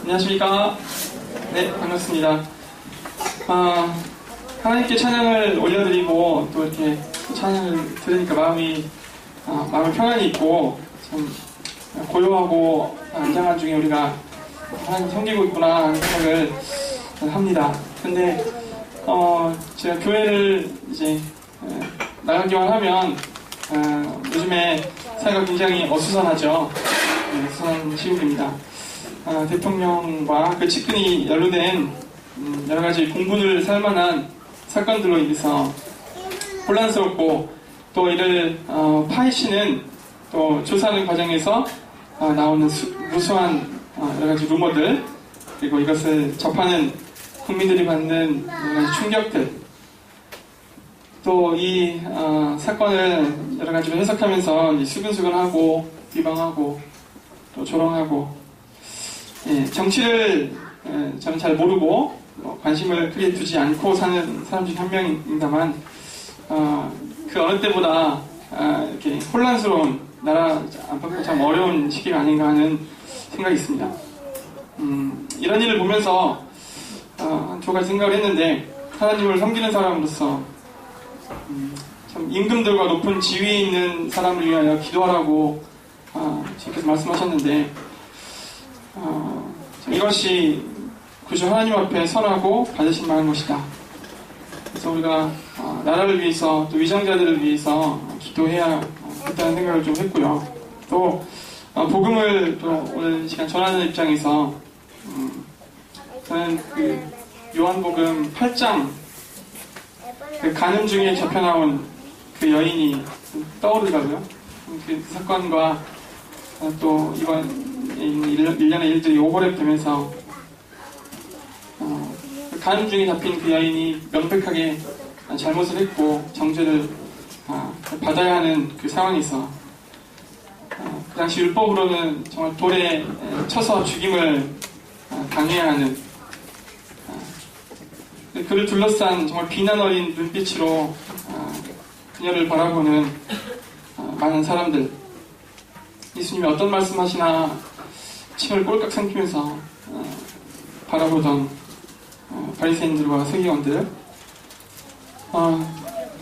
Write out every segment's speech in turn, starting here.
안녕하십니까? 네, 반갑습니다. 하나님께 찬양을 올려드리고 또 이렇게 찬양을 들으니까 마음이 평안이 있고 참 고요하고 안정한 중에 우리가 하나님 섬기고 있구나 하는 생각을 합니다. 근데 제가 교회를 이제 나가기만 하면 요즘에 사회가 굉장히 어수선하죠. 어수선한 시국입니다. 대통령과 그 측근이 연루된 여러가지 공분을 살만한 사건들로 인해서 혼란스럽고 또 이를 파헤치는 또 조사하는 과정에서 나오는 무수한 여러가지 루머들 그리고 이것을 접하는 국민들이 받는 여러가지 충격들 또 이 사건을 여러가지로 해석하면서 수근수근하고 비방하고 또 조롱하고 정치를 저는 잘 모르고 관심을 크게 두지 않고 사는 사람 중 한 명입니다만 그 어느 때보다 이렇게 혼란스러운 나라 안팎으로 참 어려운 시기가 아닌가 하는 생각이 있습니다. 이런 일을 보면서 한 두 가지 생각을 했는데 하나님을 섬기는 사람으로서 참 임금들과 높은 지위에 있는 사람을 위하여 기도하라고 주님께서 말씀하셨는데 이것이 그저 하나님 앞에 선하고 받으실 만한 것이다. 그래서 우리가 나라를 위해서 또 위장자들을 위해서 기도해야 했다는 생각을 좀 했고요. 또 복음을 또 오늘 시간 전하는 입장에서 저는 그 요한복음 8장 그 간음 중에 잡혀나온 그 여인이 떠오르더라고요. 그 사건과 또 이번 일련의 일들이 오버랩 되면서 간음 중에 잡힌 그 여인이 명백하게 잘못을 했고 정죄를 받아야 하는 그 상황에서 그 당시 율법으로는 정말 돌에 쳐서 죽임을 당해야 하는 그를 둘러싼 정말 비난 어린 눈빛으로 그녀를 바라보는 많은 사람들 예수님이 어떤 말씀하시나 침을 꼴깍 삼키면서 바라보던 바리새인들과 서기관들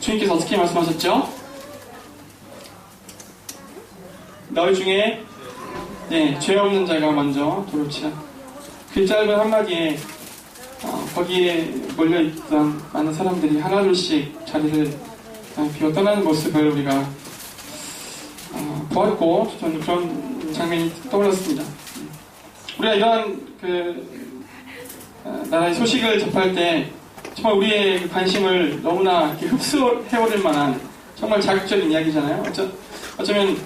주님께서 어떻게 말씀하셨죠? 너희 중에 죄 없는 자가 먼저 돌을 치라. 그 짧은 한마디에 거기에 몰려있던 많은 사람들이 하나둘씩 자리를 비워 떠나는 모습을 우리가 보았고 저는 그런 장면이 떠올랐습니다. 우리가 이러한 나라의 소식을 접할 때 정말 우리의 관심을 너무나 흡수해버릴 만한 정말 자극적인 이야기잖아요. 어쩌면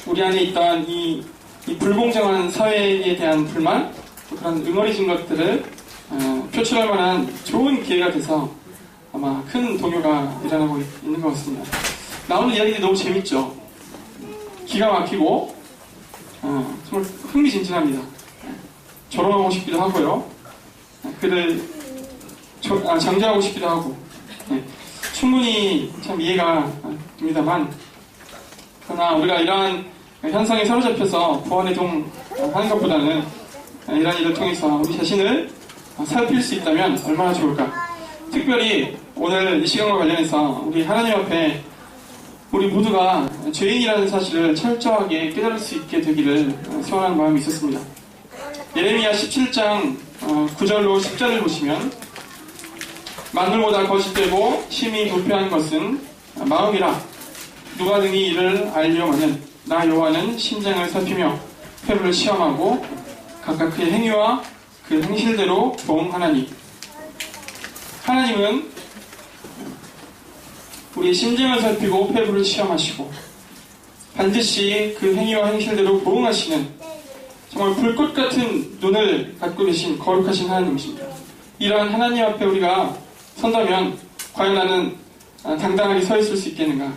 우리 안에 있던 이 불공정한 사회에 대한 불만 또 그런 응어리진 것들을 표출할 만한 좋은 기회가 돼서 아마 큰 동요가 일어나고 있는 것 같습니다. 나오는 이야기들이 너무 재밌죠. 기가 막히고 정말 흥미진진합니다. 조롱하고 싶기도 하고요. 그를 장자하고 싶기도 하고 충분히 참 이해가 됩니다만 그러나 우리가 이러한 현상에 사로잡혀서 부안해동하는 것보다는 이러한 일을 통해서 우리 자신을 살필 수 있다면 얼마나 좋을까. 특별히 오늘 이 시간과 관련해서 우리 하나님 앞에 우리 모두가 죄인이라는 사실을 철저하게 깨달을 수 있게 되기를 소원하는 마음이 있었습니다. 예레미야 17장 9절로 10절을 보시면 만물보다 거짓되고 심히 부패한 것은 마음이라 누가 능히 이를 알려거든 나 여호와는 심장을 살피며 폐부를 시험하고 각각 그의 행위와 그 행실대로 보응하나니 하나님은 우리의 심장을 살피고 폐부를 시험하시고 반드시 그 행위와 행실대로 보응하시는 정말 불꽃 같은 눈을 갖고 계신 거룩하신 하나님이십니다. 이러한 하나님 앞에 우리가 선다면 과연 나는 당당하게 서 있을 수 있겠는가?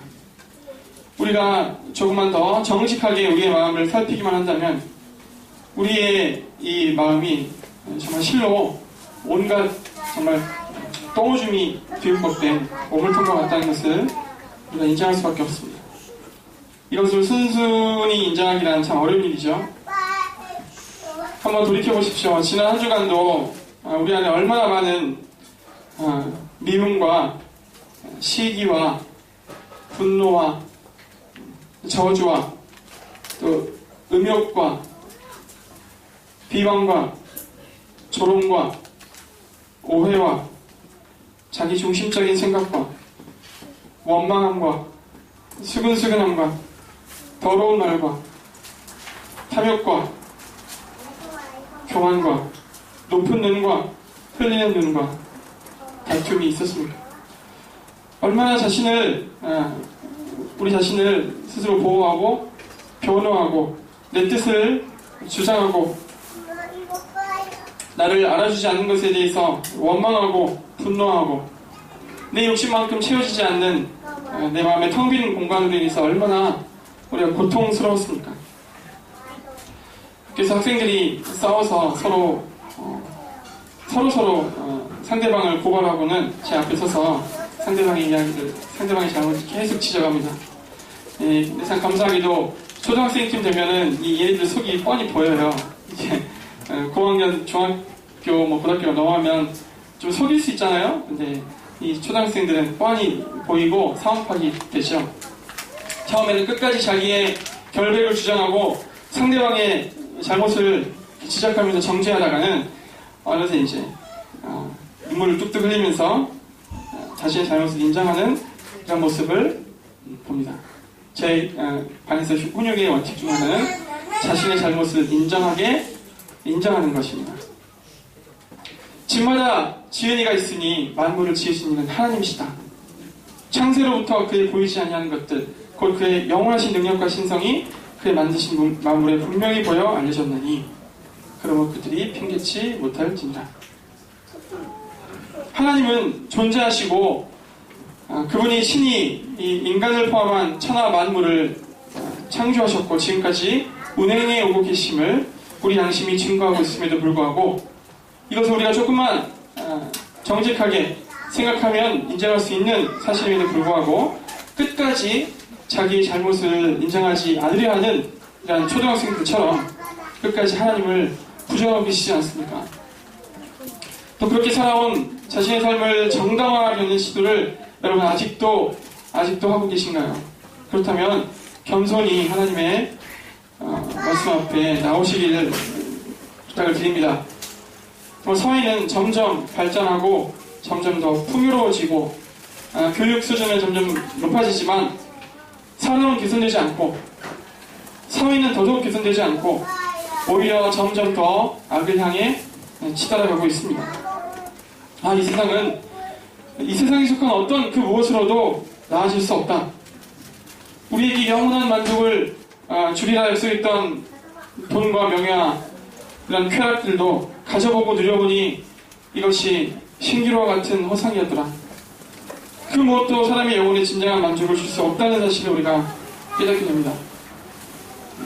우리가 조금만 더 정직하게 우리의 마음을 살피기만 한다면 우리의 이 마음이 정말 실로 온갖 정말 똥오줌이 뒤집어된 오물통과 같다는 것을 우리가 인정할 수밖에 없습니다. 이것을 순순히 인정하기란 참 어려운 일이죠. 한번 돌이켜보십시오. 지난 한 주간도 우리 안에 얼마나 많은 미움과 시기와 분노와 저주와 또 음욕과 비방과 조롱과 오해와 자기 중심적인 생각과 원망함과 수근수근함과 더러운 말과 탐욕과 교만과 높은 눈과 흘리는 눈과 다툼이 있었습니까? 얼마나 우리 자신을 스스로 보호하고 변호하고 내 뜻을 주장하고 나를 알아주지 않는 것에 대해서 원망하고 분노하고 내 욕심만큼 채워지지 않는 내 마음의 텅 빈 공간으로 인해서 얼마나 우리가 고통스러웠습니까? 그래서 학생들이 싸워서 서로 상대방을 고발하고는 제 앞에 서서 상대방의 잘못을 계속 지적합니다. 근데 참 감사하게도 초등학생쯤 되면은 이 얘네들 속이 뻔히 보여요. 이제 고학년 중학교 고등학교가 넘어가면 좀 속일 수 있잖아요. 근데 이 초등학생들은 뻔히 보이고 사원파기 되죠. 처음에는 끝까지 자기의 결백을 주장하고 상대방의 잘못을 지적하면서 정죄하다가는 어느새 이제 눈물을 뚝뚝 흘리면서 자신의 잘못을 인정하는 이런 모습을 봅니다. 제 반에서 훈육의 원칙 중 하나는 자신의 잘못을 인정하는 것입니다. 집마다 지은이가 있으니 만물을 지으신 이는 하나님이시다. 창세로부터 그의 보이지 아니하는 것들 곧 그의 영원하신 능력과 신성이 그의 만드신 만물에 분명히 보여 알려졌나니 그러므로 그들이 핑계치 못할지니라. 하나님은 존재하시고 그분이 신이 이 인간을 포함한 천하 만물을 창조하셨고 지금까지 운행해 오고 계심을 우리 양심이 증거하고 있음에도 불구하고 이것을 우리가 조금만 정직하게 생각하면 인정할 수 있는 사실임에도 불구하고 끝까지 자기의 잘못을 인정하지 않으려 하는 이런 초등학생들처럼 끝까지 하나님을 부정하고 계시지 않습니까? 또 그렇게 살아온 자신의 삶을 정당화하려는 시도를 여러분 아직도 하고 계신가요? 그렇다면 겸손히 하나님의 말씀 앞에 나오시기를 부탁을 드립니다. 사회는 점점 발전하고 점점 더 풍요로워지고 교육 수준은 점점 높아지지만 사람은 개선되지 않고 사회는 더더욱 개선되지 않고 오히려 점점 더 악을 향해 치달아가고 있습니다. 이 세상에 속한 어떤 그 무엇으로도 나아질 수 없다. 우리에게 영원한 만족을 주리라 약속했던 돈과 명예와 이런 쾌락들도 가져보고 누려보니 이것이 신기루와 같은 허상이었더라. 그 무엇도 사람의 영혼에 진정한 만족을 줄 수 없다는 사실을 우리가 깨닫게 됩니다.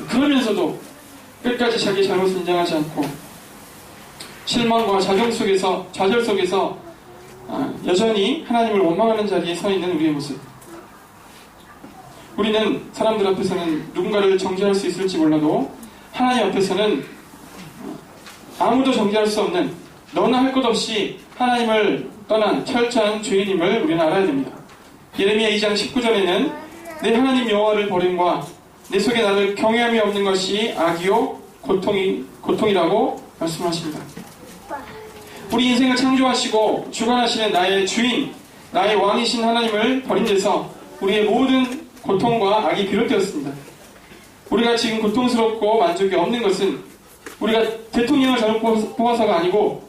그러면서도 끝까지 자기 잘못을 인정하지 않고 실망과 좌절 속에서 여전히 하나님을 원망하는 자리에 서 있는 우리의 모습. 우리는 사람들 앞에서는 누군가를 정죄할 수 있을지 몰라도 하나님 앞에서는 아무도 정죄할 수 없는 너나 할 것 없이 하나님을 떠난 철저한 죄인임을 우리는 알아야 됩니다. 예레미야 2장 19절에는 내 하나님 여호와를 버림과 내 속에 나를 경외함이 없는 것이 악이요 고통이라고 말씀하십니다. 우리 인생을 창조하시고 주관하시는 나의 주인, 나의 왕이신 하나님을 버린 데서 우리의 모든 고통과 악이 비롯되었습니다. 우리가 지금 고통스럽고 만족이 없는 것은 우리가 대통령을 잘못 뽑아서가 아니고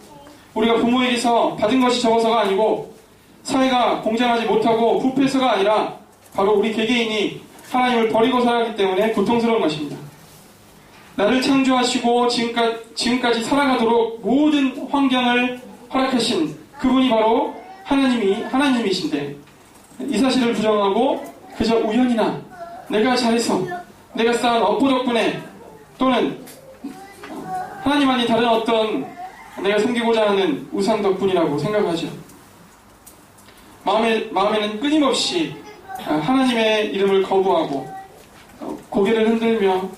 우리가 부모에게서 받은 것이 적어서가 아니고 사회가 공정하지 못하고 부패해서가 아니라 바로 우리 개개인이 하나님을 버리고 살았기 때문에 고통스러운 것입니다. 나를 창조하시고 지금까지 살아가도록 모든 환경을 허락하신 그분이 바로 하나님이신데 이 사실을 부정하고 그저 우연이나 내가 잘해서 내가 쌓은 업보 덕분에 또는 하나님 아닌 다른 어떤 내가 섬기고자 하는 우상 덕분이라고 생각하죠. 마음에는 끊임없이 하나님의 이름을 거부하고 고개를 흔들며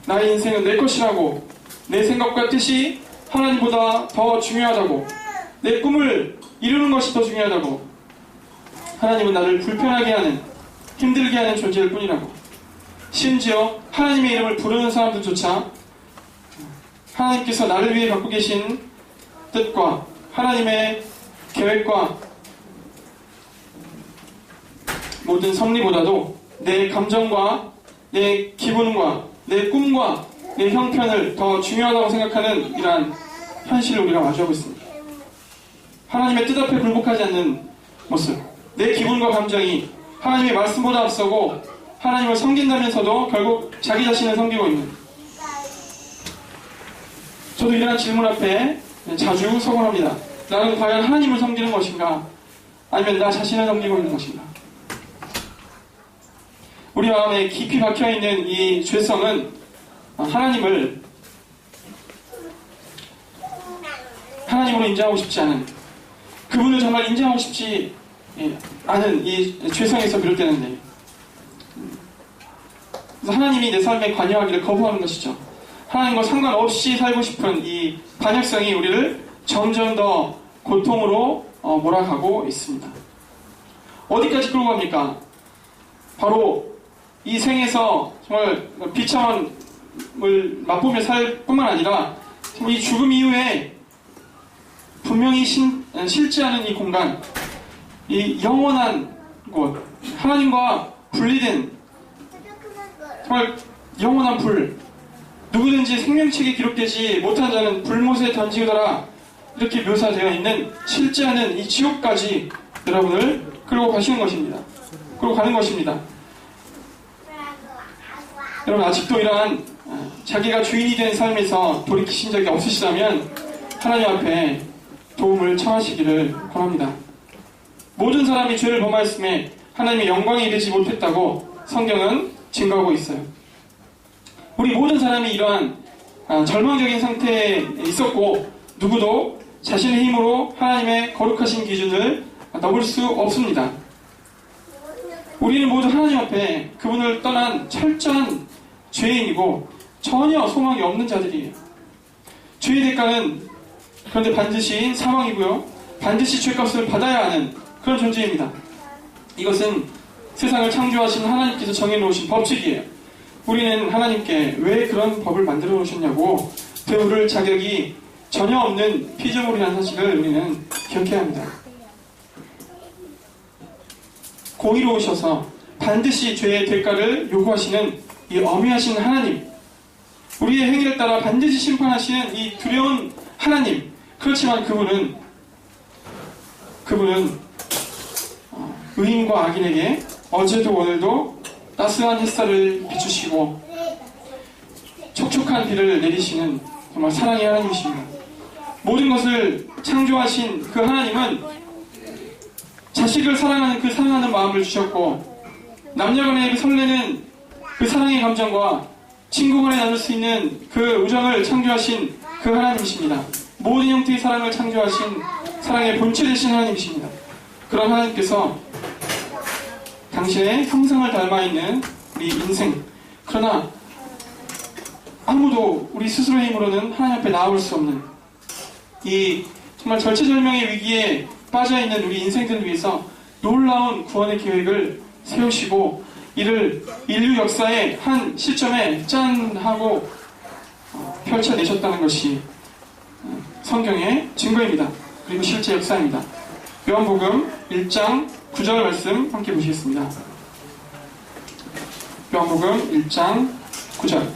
나의 인생은 내 것이라고 내 생각과 뜻이 하나님보다 더 중요하다고, 내 꿈을 이루는 것이 더 중요하다고, 하나님은 나를 불편하게 하는, 힘들게 하는 존재일 뿐이라고. 심지어 하나님의 이름을 부르는 사람들조차 하나님께서 나를 위해 갖고 계신 뜻과 하나님의 계획과 모든 섭리보다도 내 감정과 내 기분과 내 꿈과 내 형편을 더 중요하다고 생각하는 이러한 현실을 우리가 마주하고 있습니다. 하나님의 뜻 앞에 굴복하지 않는 모습, 내 기분과 감정이 하나님의 말씀보다 앞서고 하나님을 섬긴다면서도 결국 자기 자신을 섬기고 있는, 저도 이러한 질문 앞에 자주 서곤 합니다. 나는 과연 하나님을 섬기는 것인가, 아니면 나 자신을 섬기고 있는 것인가? 우리 마음에 깊이 박혀있는 이 죄성은 하나님으로 인정하고 싶지 않은, 그분을 정말 인정하고 싶지 않은 이 죄성에서 비롯되는데, 그래서 하나님이 내 삶에 관여하기를 거부하는 것이죠. 하나님과 상관없이 살고 싶은 이 반역성이 우리를 점점 더 고통으로 몰아가고 있습니다. 어디까지 끌고 갑니까? 바로 이 생에서 정말 비참함을 맛보며 살 뿐만 아니라 이 죽음 이후에 분명히 싫지 않은 이 공간, 이 영원한 곳, 하나님과 분리된 정말 영원한 불, 누구든지 생명책에 기록되지 못한 자는 불못에 던지더라, 이렇게 묘사되어 있는 싫지 않은 이 지옥까지 여러분을 끌고 가시는 것입니다. 끌고 가는 것입니다. 여러분, 아직도 이러한 자기가 주인이 된 삶에서 돌이키신 적이 없으시다면 하나님 앞에 도움을 청하시기를 권합니다. 모든 사람이 죄를 범하였음에 하나님의 영광에 이르지 못했다고 성경은 증거하고 있어요. 우리 모든 사람이 이러한 절망적인 상태에 있었고, 누구도 자신의 힘으로 하나님의 거룩하신 기준을 넘을 수 없습니다. 우리는 모두 하나님 앞에 그분을 떠난 철저한 죄인이고 전혀 소망이 없는 자들이에요. 죄의 대가는 그런데 반드시 사망이고요, 반드시 죄값을 받아야 하는 그런 존재입니다. 이것은 세상을 창조하신 하나님께서 정해놓으신 법칙이에요. 우리는 하나님께 왜 그런 법을 만들어 놓으셨냐고 되물을 자격이 전혀 없는 피조물이라는 사실을 우리는 기억해야 합니다. 공의로우셔서 반드시 죄의 대가를 요구하시는 이 엄위하신 하나님, 우리의 행위를 따라 반드시 심판하시는 이 두려운 하나님, 그렇지만 그분은 의인과 악인에게 어제도 오늘도 따스한 햇살을 비추시고 촉촉한 비를 내리시는 정말 사랑의 하나님이십니다. 모든 것을 창조하신 그 하나님은 자식을 사랑하는 그 사랑하는 마음을 주셨고, 남녀간에 설레는 그 사랑의 감정과 친구간에 나눌 수 있는 그 우정을 창조하신 그 하나님이십니다. 모든 형태의 사랑을 창조하신 사랑의 본체 되신 하나님이십니다. 그런 하나님께서 당신의 형상을 닮아있는 우리 인생, 그러나 아무도 우리 스스로의 힘으로는 하나님 앞에 나아올 수 없는 이 정말 절체절명의 위기에 빠져있는 우리 인생들을 위해서 놀라운 구원의 계획을 세우시고 이를 인류 역사의 한 시점에 짠 하고 펼쳐내셨다는 것이 성경의 증거입니다. 그리고 실제 역사입니다. 요한복음 1장 9절 말씀 함께 보시겠습니다. 요한복음 1장 9절.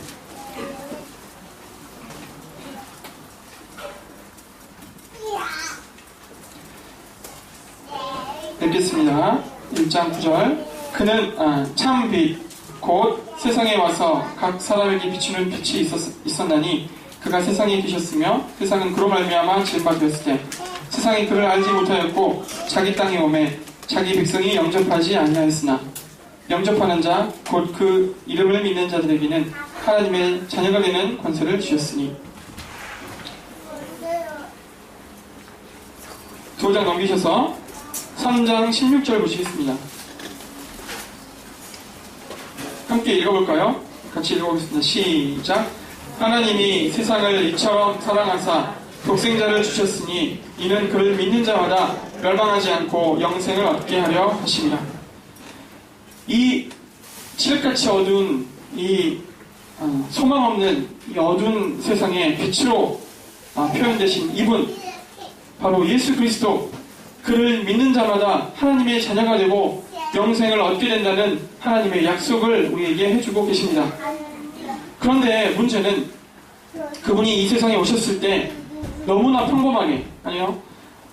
읽겠습니다. 1장 9절. 그는 참 빛, 곧 세상에 와서 각 사람에게 비추는 빛이 있었나니 그가 세상에 계셨으며 세상은 그로 말미암아 지은 바 되었을 때 세상이 그를 알지 못하였고 자기 땅에 오매 자기 백성이 영접하지 아니하였으나 영접하는 자 곧 그 이름을 믿는 자들에게는 하나님의 자녀가 되는 권세를 주셨으니. 두 장 넘기셔서 3장 16절 보시겠습니다. 함께 읽어볼까요? 같이 읽어보겠습니다. 시작. 하나님이 세상을 이처럼 사랑하사 독생자를 주셨으니 이는 그를 믿는 자마다 멸망하지 않고 영생을 얻게 하려 하심이라. 이 칠흑같이 어두운 이 소망 없는 이 어두운 세상의 빛으로 표현되신 이분, 바로 예수 그리스도, 그를 믿는 자마다 하나님의 자녀가 되고 영생을 얻게 된다는 하나님의 약속을 우리에게 해주고 계십니다. 그런데 문제는 그분이 이 세상에 오셨을 때 너무나 평범하게, 아니요,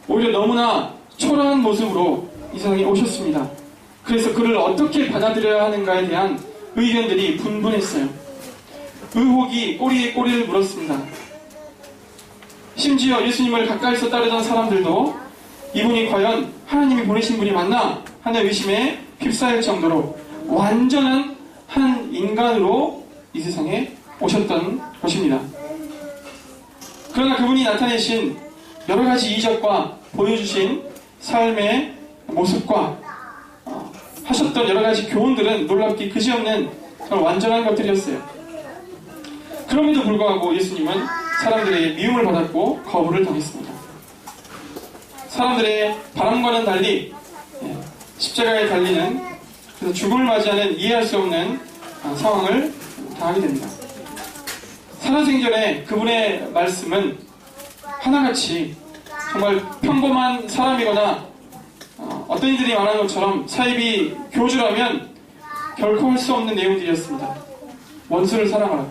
오히려 너무나 초라한 모습으로 이 세상에 오셨습니다. 그래서 그를 어떻게 받아들여야 하는가에 대한 의견들이 분분했어요. 의혹이 꼬리에 꼬리를 물었습니다. 심지어 예수님을 가까이서 따르던 사람들도 이분이 과연 하나님이 보내신 분이 맞나 하는 의심에 휩싸일 정도로 완전한 한 인간으로 이 세상에 오셨던 것입니다. 그러나 그분이 나타내신 여러 가지 이적과 보여주신 삶의 모습과 하셨던 여러 가지 교훈들은 놀랍기 그지없는 완전한 것들이었어요. 그럼에도 불구하고 예수님은 사람들의 미움을 받았고 거부를 당했습니다. 사람들의 바람과는 달리 십자가에 달리는, 그래서 죽음을 맞이하는 이해할 수 없는 상황을 당하게 됩니다. 살아생전에 그분의 말씀은 하나같이 정말 평범한 사람이거나 어떤 이들이 말하는 것처럼 사이비 교주라면 결코 할 수 없는 내용들이었습니다. 원수를 사랑하라.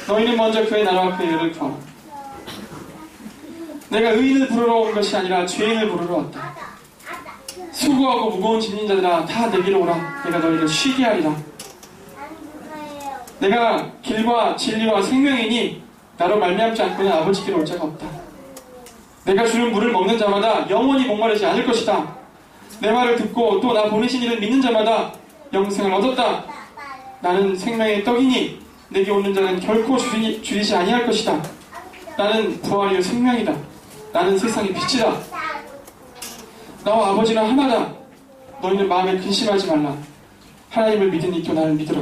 너희는 먼저 그의 나라와 그의 의를 구하라. 내가 의인을 부르러 온 것이 아니라 죄인을 부르러 왔다. 수고하고 무거운 짐진 자들아 다 내게로 오라. 내가 너희를 쉬게 하리라. 내가 길과 진리와 생명이니 나로 말미암지 않고는 아버지께로 올 자가 없다. 내가 주는 물을 먹는 자마다 영원히 목마르지 않을 것이다. 내 말을 듣고 또 나 보내신 이를 믿는 자마다 영생을 얻었다. 나는 생명의 떡이니 내게 오는 자는 결코 줄이지 아니할 것이다. 나는 부활이요 생명이다. 나는 세상의 빛이다. 나와 아버지는 하나다. 너희는 마음에 근심하지 말라. 하나님을 믿으니 또 나를 믿으라.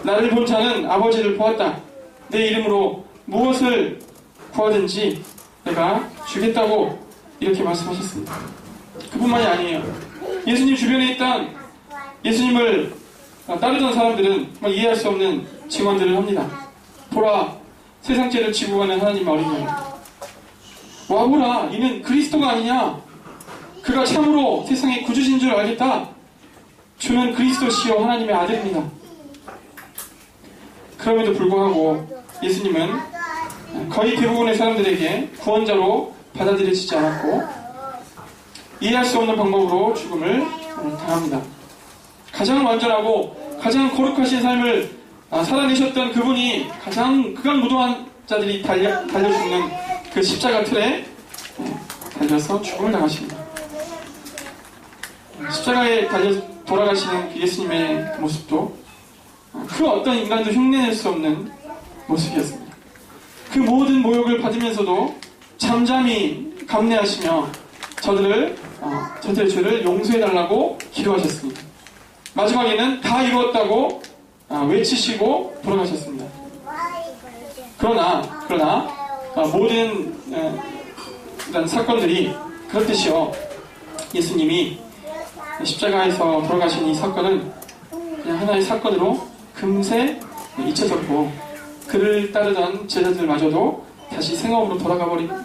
나를 본 자는 아버지를 보았다. 내 이름으로 무엇을 구하든지 내가 주겠다고 이렇게 말씀하셨습니다. 그뿐만이 아니에요. 예수님 주변에 있던 예수님을 따르던 사람들은 이해할 수 없는 증언들을 합니다. 보라, 세상 죄를 지고 가는 하나님의 어린 양. 와보라, 이는 그리스도가 아니냐. 그가 참으로 세상의 구주신 줄 알겠다. 주는 그리스도시요 하나님의 아들입니다. 그럼에도 불구하고 예수님은 거의 대부분의 사람들에게 구원자로 받아들여지지 않았고 이해할 수 없는 방법으로 죽음을 당합니다. 가장 완전하고 가장 거룩하신 삶을 살아내셨던 그분이 가장 극악무도한 자들이 달려 죽는 그 십자가 틀에 달려서 죽음을 당하십니다. 십자가에 달려 돌아가시는 그 예수님의 모습도 그 어떤 인간도 흉내낼 수 없는 모습이었습니다. 그 모든 모욕을 받으면서도 잠잠히 감내하시며 저들의 죄를 용서해달라고 기도하셨습니다. 마지막에는 다 이루었다고 외치시고 돌아가셨습니다. 그러나 모든 이런 사건들이 그렇듯이요, 예수님이 십자가에서 돌아가신 이 사건은 그냥 하나의 사건으로 금세 잊혀졌고 그를 따르던 제자들마저도 다시 생업으로 돌아가 버립니다.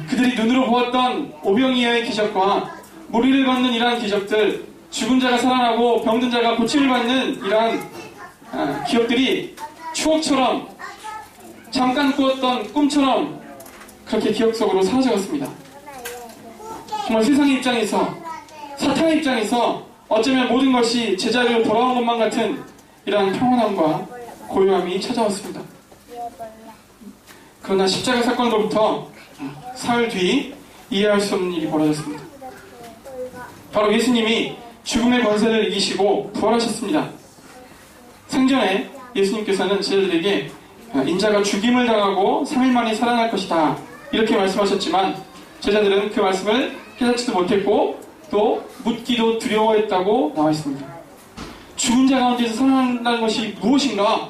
그들이 눈으로 보았던 오병이어의 기적과 무리를 걷는 이러한 기적들, 죽은 자가 살아나고 병든 자가 고침을 받는 이러한 기억들이 추억처럼 잠깐 꾸었던 꿈처럼 그렇게 기억 속으로 사라져갔습니다. 정말 세상의 입장에서, 사탄의 입장에서 어쩌면 모든 것이 제자리로 돌아온 것만 같은 이러한 평온함과 고요함이 찾아왔습니다. 그러나 십자가 사건으로부터 사흘 뒤 이해할 수 없는 일이 벌어졌습니다. 바로 예수님이 죽음의 권세를 이기시고 부활하셨습니다. 생전에 예수님께서는 제자들에게 인자가 죽임을 당하고 3일 만에 살아날 것이다 이렇게 말씀하셨지만 제자들은 그 말씀을 깨닫지도 못했고 또 묻기도 두려워했다고 나와 있습니다. 죽은 자 가운데서 살아난다는 것이 무엇인가?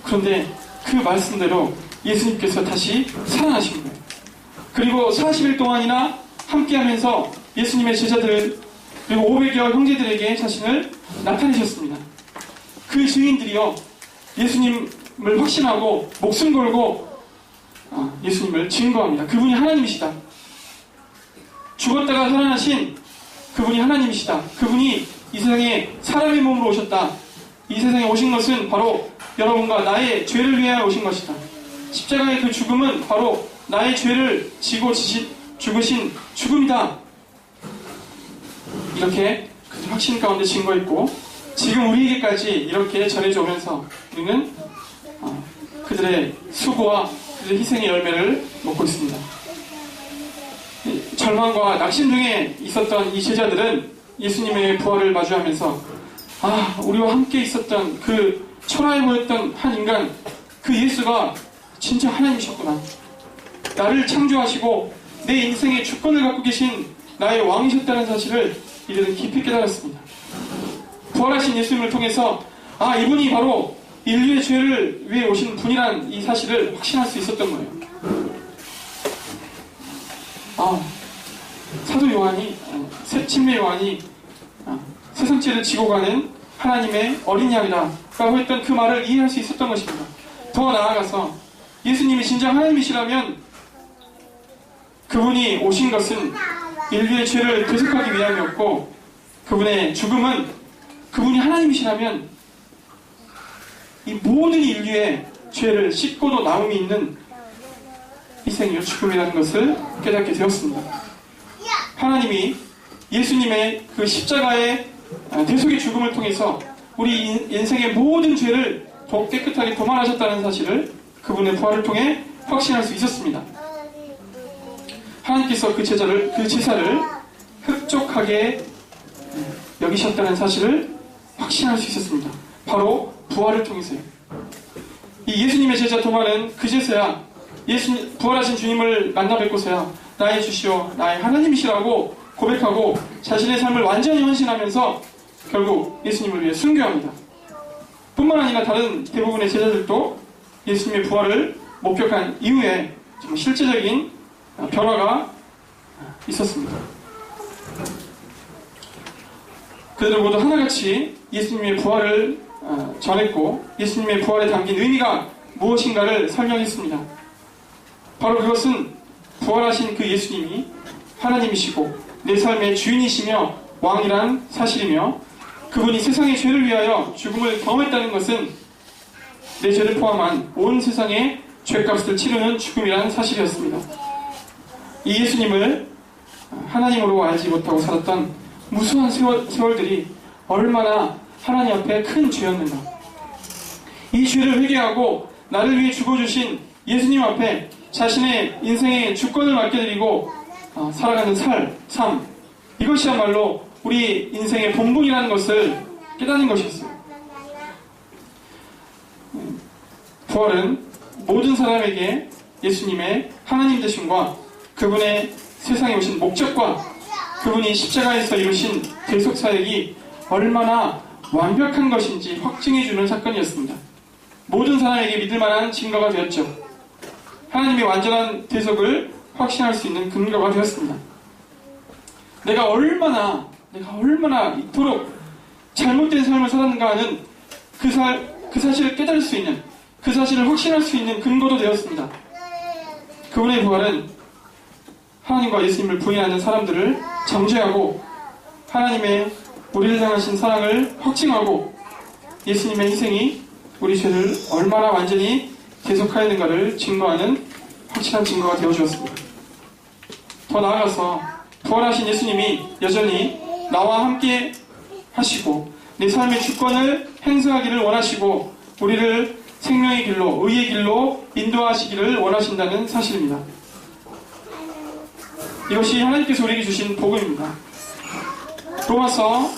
그런데 그 말씀대로 예수님께서 다시 살아나신 거예요. 그리고 40일 동안이나 함께하면서 예수님의 제자들 그리고 500여 형제들에게 자신을 나타내셨습니다. 그 증인들이요, 예수님을 확신하고 목숨 걸고 예수님을 증거합니다. 그분이 하나님이시다. 죽었다가 살아나신 그분이 하나님이시다. 그분이 이 세상에 사람의 몸으로 오셨다. 이 세상에 오신 것은 바로 여러분과 나의 죄를 위하여 오신 것이다. 십자가의 그 죽음은 바로 나의 죄를 지고 죽으신 죽음이다. 이렇게 그 확신 가운데 증거했고, 지금 우리에게까지 이렇게 전해져 오면서 우리는 그들의 수고와 그들의 희생의 열매를 먹고 있습니다. 절망과 낙심 중에 있었던 이 제자들은 예수님의 부활을 마주하면서 우리와 함께 있었던 그 초라해 보였던 한 인간, 그 예수가 진짜 하나님이셨구나. 나를 창조하시고 내 인생의 주권을 갖고 계신 나의 왕이셨다는 사실을 이들은 깊이 깨달았습니다. 부활하신 예수님을 통해서 이분이 바로 인류의 죄를 위해 오신 분이란 이 사실을 확신할 수 있었던 거예요. 사도 요한이, 침례 요한이 세상 죄를 지고 가는 하나님의 어린 양이라고 했던 그 말을 이해할 수 있었던 것입니다. 더 나아가서 예수님이 진정 하나님이시라면 그분이 오신 것은 인류의 죄를 대속하기 위함이었고, 그분의 죽음은 그분이 하나님이시라면 이 모든 인류의 죄를 씻고도 나음이 있는 희생이요 죽음이라는 것을 깨닫게 되었습니다. 하나님이 예수님의 그 십자가의 대속의 죽음을 통해서 우리 인생의 모든 죄를 깨끗하게 도말하셨다는 사실을 그분의 부활을 통해 확신할 수 있었습니다. 하나님께서 그 제사를 흡족하게 여기셨다는 사실을 확신할 수 있었습니다. 바로 부활을 통해서요. 이 예수님의 제자 도마는 그제서야 부활하신 주님을 만나 뵙고서야 나의 주시오, 나의 하나님이시라고 고백하고 자신의 삶을 완전히 헌신하면서 결국 예수님을 위해 순교합니다. 뿐만 아니라 다른 대부분의 제자들도 예수님의 부활을 목격한 이후에 정말 실제적인 변화가 있었습니다. 그들은 모두 하나같이 예수님의 부활을 전했고, 예수님의 부활에 담긴 의미가 무엇인가를 설명했습니다. 바로 그것은 부활하신 그 예수님이 하나님이시고 내 삶의 주인이시며 왕이란 사실이며, 그분이 세상의 죄를 위하여 죽음을 경험했다는 것은 내 죄를 포함한 온 세상의 죄값을 치르는 죽음이라는 사실이었습니다. 이 예수님을 하나님으로 알지 못하고 살았던 무수한 세월들이 얼마나 하나님 앞에 큰 죄였는가. 이 죄를 회개하고 나를 위해 죽어주신 예수님 앞에 자신의 인생의 주권을 맡겨드리고 살아가는 삶, 이것이야말로 우리 인생의 본분이라는 것을 깨닫는 것이었어요. 부활은 모든 사람에게 예수님의 하나님 되심과 그분의 세상에 오신 목적과 그분이 십자가에서 이루신 대속 사역이 얼마나 완벽한 것인지 확증해주는 사건이었습니다. 모든 사람에게 믿을 만한 증거가 되었죠. 하나님의 완전한 대속을 확신할 수 있는 근거가 되었습니다. 내가 얼마나 이토록 잘못된 삶을 살았는가 하는 그 사실을 깨달을 수 있는, 그 사실을 확신할 수 있는 근거도 되었습니다. 그분의 부활은 하나님과 예수님을 부인하는 사람들을 정죄하고 하나님의 우리를 향하신 사랑을 확증하고 예수님의 희생이 우리 죄를 얼마나 완전히 대속하였는가를 증거하는 확실한 증거가 되어주었습니다. 더 나아가서 부활하신 예수님이 여전히 나와 함께 하시고 내 삶의 주권을 행사하기를 원하시고 우리를 생명의 길로, 의의 길로 인도하시기를 원하신다는 사실입니다. 이것이 하나님께서 우리에게 주신 복음입니다. 로마서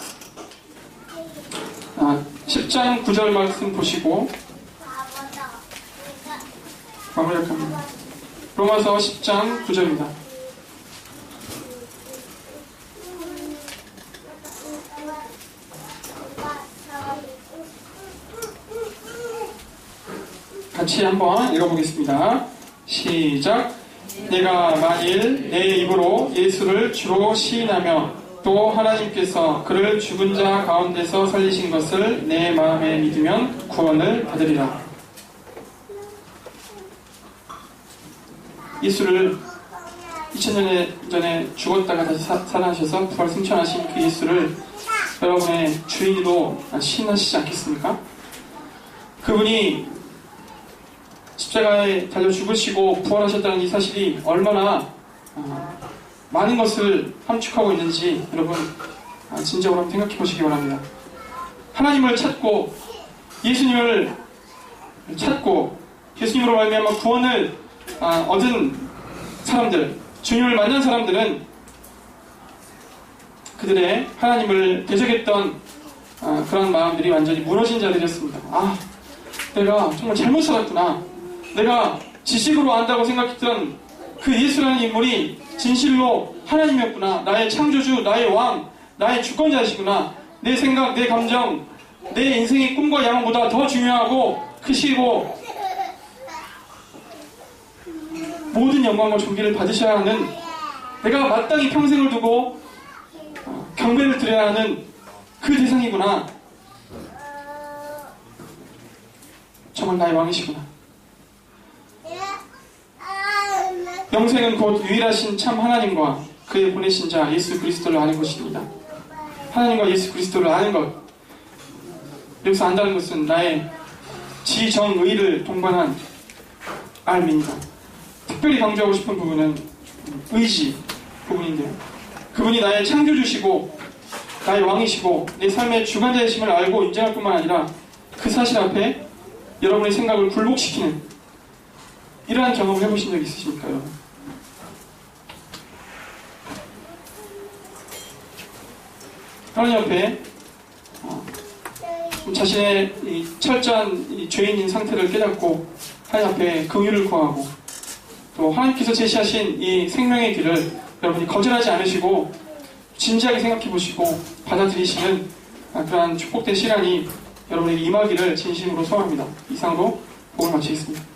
10장 9절 말씀 보시고 마무리합니다. 로마서 10장 9절입니다. 같이 한번 읽어보겠습니다. 시작. 내가 만일 내 입으로 예수를 주로 시인하며 또 하나님께서 그를 죽은 자 가운데서 살리신 것을 내 마음에 믿으면 구원을 받으리라. 예수를 2000년 전에 죽었다가 다시 살아나셔서 부활 승천하신 그 예수를 여러분의 주인으로 시인하시지 않겠습니까? 그분이 십자가에 달려 죽으시고 부활하셨다는 이 사실이 얼마나 많은 것을 함축하고 있는지 여러분 진정으로 한번 생각해 보시기 바랍니다. 하나님을 찾고 예수님을 찾고 예수님으로 말미암아 구원을 얻은 사람들, 주님을 만난 사람들은 그들의 하나님을 대적했던 그런 마음들이 완전히 무너진 자들이었습니다. 내가 정말 잘못 살았구나. 내가 지식으로 안다고 생각했던 그 예수라는 인물이 진실로 하나님이었구나. 나의 창조주, 나의 왕, 나의 주권자이시구나. 내 생각, 내 감정, 내 인생의 꿈과 야망보다 더 중요하고 크시고 모든 영광과 존귀를 받으셔야 하는, 내가 마땅히 평생을 두고 경배를 드려야 하는 그 대상이구나. 정말 나의 왕이시구나. 영생은 곧 유일하신 참 하나님과 그의 보내신 자 예수 그리스도를 아는 것입니다. 하나님과 예수 그리스도를 아는 것, 여기서 안다는 것은 나의 지정의를 동반한 알입니다. 특별히 강조하고 싶은 부분은 의지 부분인데요. 그분이 나의 창조주시고 나의 왕이시고 내 삶의 주관자이심을 알고 인정할 뿐만 아니라 그 사실 앞에 여러분의 생각을 굴복시키는 이러한 경험을 해보신 적 있으십니까, 여러분? 하나님 앞에 자신의 이 철저한 이 죄인인 상태를 깨닫고 하나님 앞에 긍휼을 구하고 또 하나님께서 제시하신 이 생명의 길을 여러분이 거절하지 않으시고 진지하게 생각해 보시고 받아들이시는 그러한 축복된 시간이 여러분에게 임하기를 진심으로 소원합니다. 이상으로 복을 마치겠습니다.